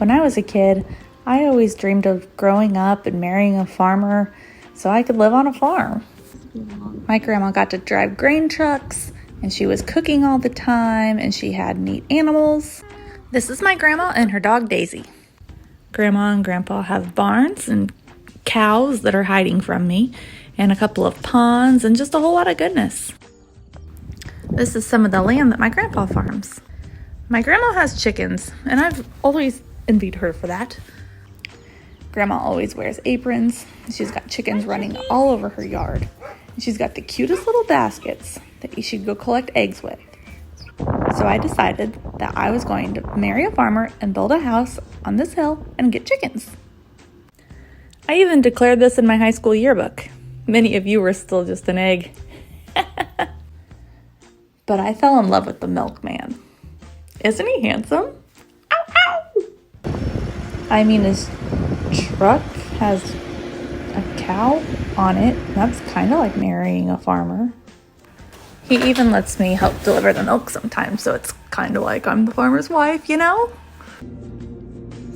When I was a kid, I always dreamed of growing up and marrying a farmer so I could live on a farm. My grandma got to drive grain trucks, and she was cooking all the time, and she had neat animals. This is my grandma and her dog Daisy. Grandma and Grandpa have barns and cows that are hiding from me, and a couple of ponds, and just a whole lot of goodness. This is some of the land that my grandpa farms. My grandma has chickens, and I've always envied her for that. Grandma always wears aprons. She's got chickens running all over her yard. And she's got the cutest little baskets that you should go collect eggs with. So I decided that I was going to marry a farmer and build a house on this hill and get chickens. I even declared this in my high school yearbook. Many of you were still just an egg. But I fell in love with the milkman. Isn't he handsome? Ow, ow! I mean, his truck has a cow on it. That's kind of like marrying a farmer. He even lets me help deliver the milk sometimes, so it's kind of like I'm the farmer's wife, you know?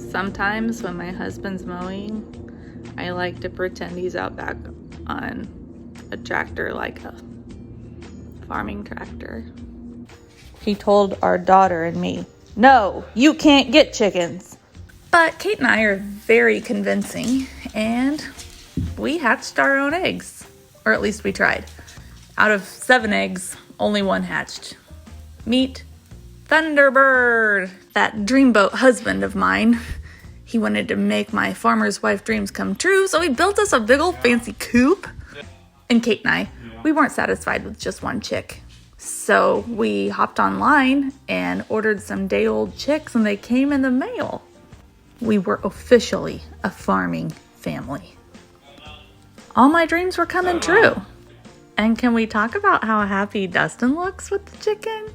Sometimes when my husband's mowing, I like to pretend he's out back on a tractor, like a farming tractor. He told our daughter and me, "No, you can't get chickens." But Kate and I are very convincing, and we hatched our own eggs. Or at least we tried. Out of 7 eggs, only 1 hatched. Meet Thunderbird, that dreamboat husband of mine. He wanted to make my farmer's wife dreams come true, so he built us a big old fancy coop. And Kate and I, we weren't satisfied with just 1 chick. So we hopped online and ordered some day-old chicks, and they came in the mail. We were officially a farming family. All my dreams were coming true. And can we talk about how happy Dustin looks with the chicken?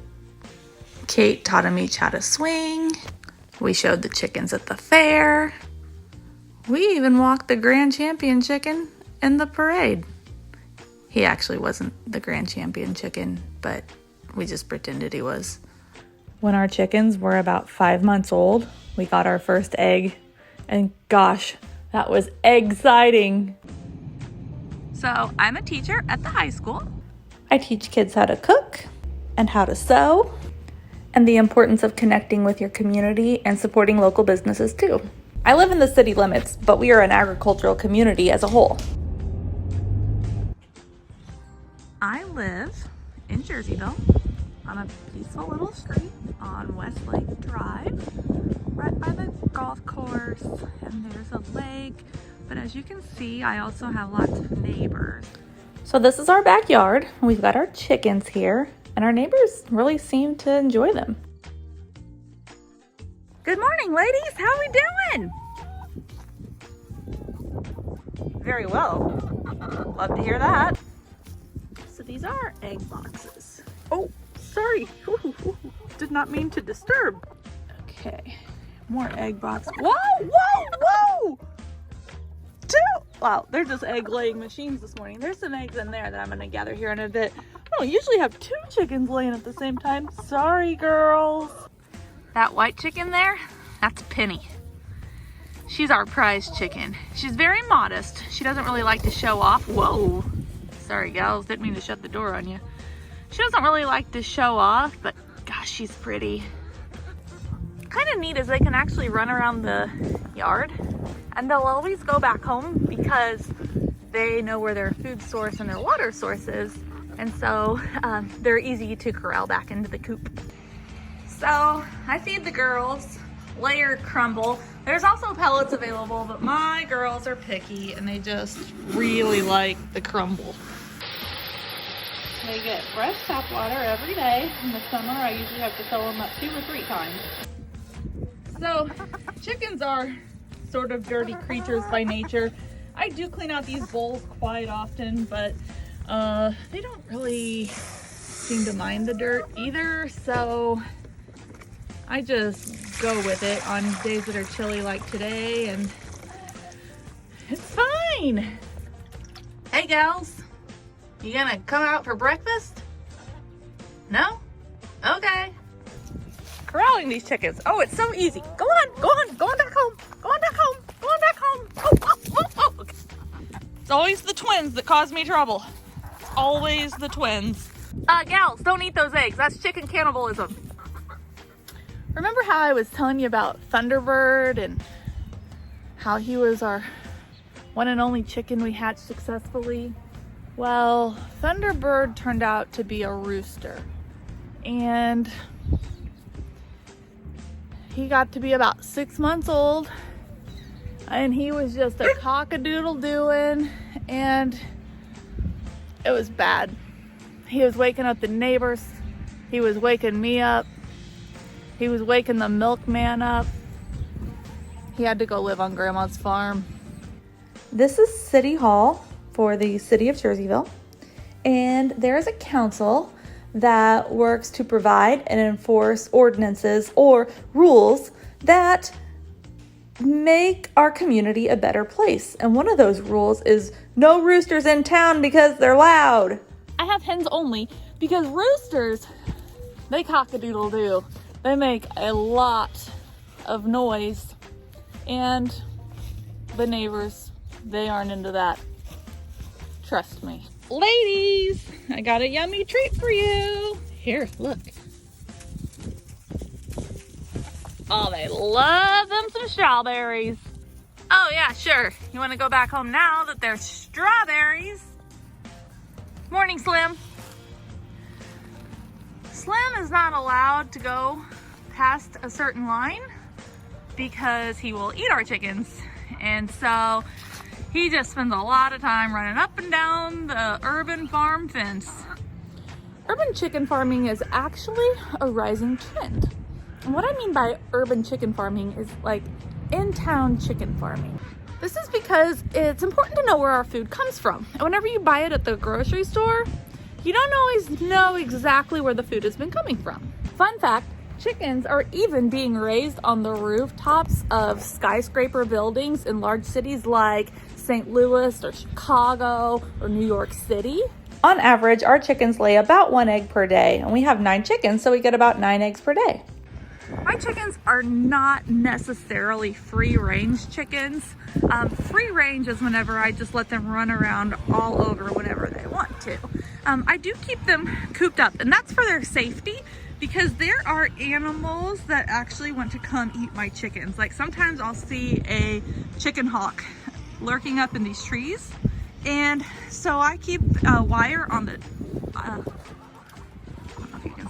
Kate taught him each how to swing. We showed the chickens at the fair. We even walked the grand champion chicken in the parade. He actually wasn't the grand champion chicken, but we just pretended he was. When our chickens were about 5 months old, we got our first egg, and gosh, that was exciting. So I'm a teacher at the high school. I teach kids how to cook and how to sew, and the importance of connecting with your community and supporting local businesses too. I live in the city limits, but we are an agricultural community as a whole. I live in Jerseyville on a peaceful little street on Westlake Drive, right by the golf course, and there's a lake. But as you can see, I also have lots of neighbors. So this is our backyard. We've got our chickens here, and our neighbors really seem to enjoy them. Good morning, ladies. How are we doing? Very well. Love to hear that. So these are egg boxes. Oh, sorry. Ooh, did not mean to disturb. Okay, more egg boxes. Whoa, whoa, whoa! Wow, they're just egg laying machines this morning. There's some eggs in there that I'm gonna gather here in a bit. I don't usually have 2 chickens laying at the same time. Sorry, girls. That white chicken there, that's Penny. She's our prize chicken. She's very modest. She doesn't really like to show off. Whoa. Sorry, gals, didn't mean to shut the door on you. She doesn't really like to show off, but gosh, she's pretty. Kind of neat is they can actually run around the yard, and they'll always go back home because they know where their food source and their water source is, and so they're easy to corral back into the coop. So I feed the girls layer crumble. There's also pellets available, but my girls are picky and they just really like the crumble. They get fresh tap water every day. In the summer, I usually have to fill them up 2 or 3 times. So chickens are sort of dirty creatures by nature. I do clean out these bowls quite often, but they don't really seem to mind the dirt either, so I just go with it on days that are chilly like today, and it's fine. Hey gals, you gonna come out for breakfast? No? Okay. corralling these chickens. Oh, it's so easy. Go on, go on, go on back home. Go on back home, go on back home. Oh, oh, oh, oh. Okay. It's always the twins that cause me trouble. It's always the twins. Gals, don't eat those eggs. That's chicken cannibalism. Remember how I was telling you about Thunderbird and how he was our one and only chicken we hatched successfully? Well, Thunderbird turned out to be a rooster. And he got to be about 6 months old. And he was just a cock-a-doodle-doing. And it was bad. He was waking up the neighbors. He was waking me up. He was waking the milkman up. He had to go live on Grandma's farm. This is City Hall for the city of Jerseyville. And there is a council that works to provide and enforce ordinances or rules that make our community a better place. And one of those rules is no roosters in town because they're loud. I have hens only because roosters, they cock-a-doodle-doo. They make a lot of noise, and the neighbors, they aren't into that. Trust me. Ladies, I got a yummy treat for you. Here, look. Oh, they love them some strawberries. Oh yeah, sure. You want to go back home now that there's strawberries? Morning, Slim. Slim is not allowed to go past a certain line because he will eat our chickens. And so he just spends a lot of time running up and down the urban farm fence. Urban chicken farming is actually a rising trend. And what I mean by urban chicken farming is like in-town chicken farming. This is because it's important to know where our food comes from. And whenever you buy it at the grocery store, you don't always know exactly where the food has been coming from. Fun fact, chickens are even being raised on the rooftops of skyscraper buildings in large cities like St. Louis or Chicago or New York City. On average, our chickens lay about 1 egg per day, and we have 9 chickens, so we get about 9 eggs per day. My chickens are not necessarily free-range chickens. Free range is whenever I just let them run around all over whenever they want to. I do keep them cooped up, and that's for their safety because there are animals that actually want to come eat my chickens. Like sometimes I'll see a chicken hawk lurking up in these trees, and so I keep a wire on the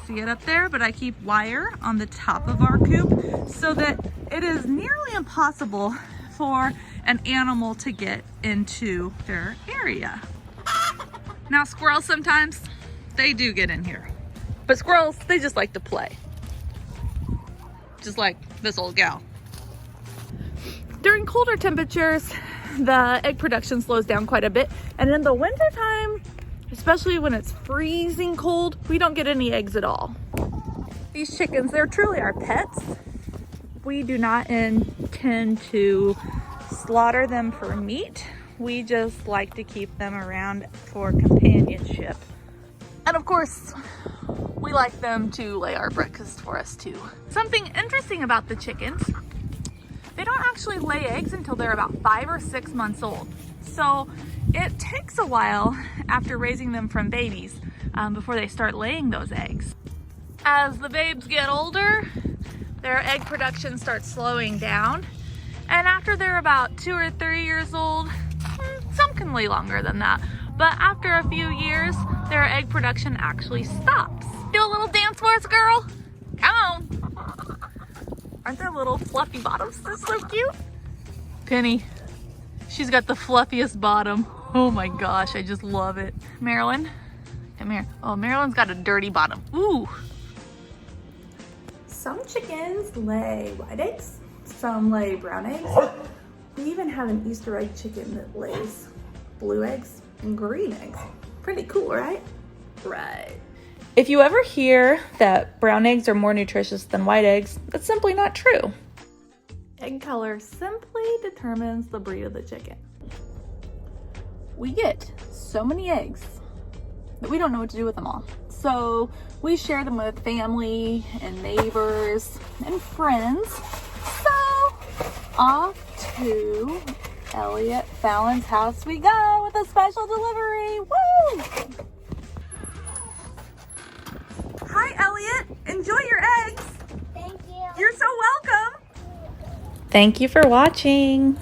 see it up there, but I keep wire on the top of our coop so that it is nearly impossible for an animal to get into their area. Now squirrels sometimes, they do get in here. But squirrels, they just like to play. Just like this old gal. During colder temperatures, the egg production slows down quite a bit. And in the wintertime, especially when it's freezing cold, we don't get any eggs at all. These chickens, they're truly our pets. We do not intend to slaughter them for meat. We just like to keep them around for companionship. And of course, we like them to lay our breakfast for us too. Something interesting about the chickens, they don't actually lay eggs until they're about 5 or 6 months old. So it takes a while after raising them from babies before they start laying those eggs. As the babes get older, their egg production starts slowing down. And after they're about 2 or 3 years old, some can lay longer than that, but after a few years, their egg production actually stops. Do a little dance for us, girl. Come on. Aren't their little fluffy bottoms so cute? Penny, she's got the fluffiest bottom. Oh my gosh, I just love it. Marilyn, come here. Oh, Marilyn's got a dirty bottom. Ooh. Some chickens lay white eggs, some lay brown eggs. We even have an Easter egg chicken that lays blue eggs and green eggs. Pretty cool, right? Right. If you ever hear that brown eggs are more nutritious than white eggs, that's simply not true. Egg color simply determines the breed of the chicken. We get so many eggs that we don't know what to do with them all. so we share them with family and neighbors and friends. So off to Elliot Fallon's house we go with a special delivery. Woo! Hi, Elliot. Enjoy your eggs. Thank you. You're so welcome. Thank you for watching.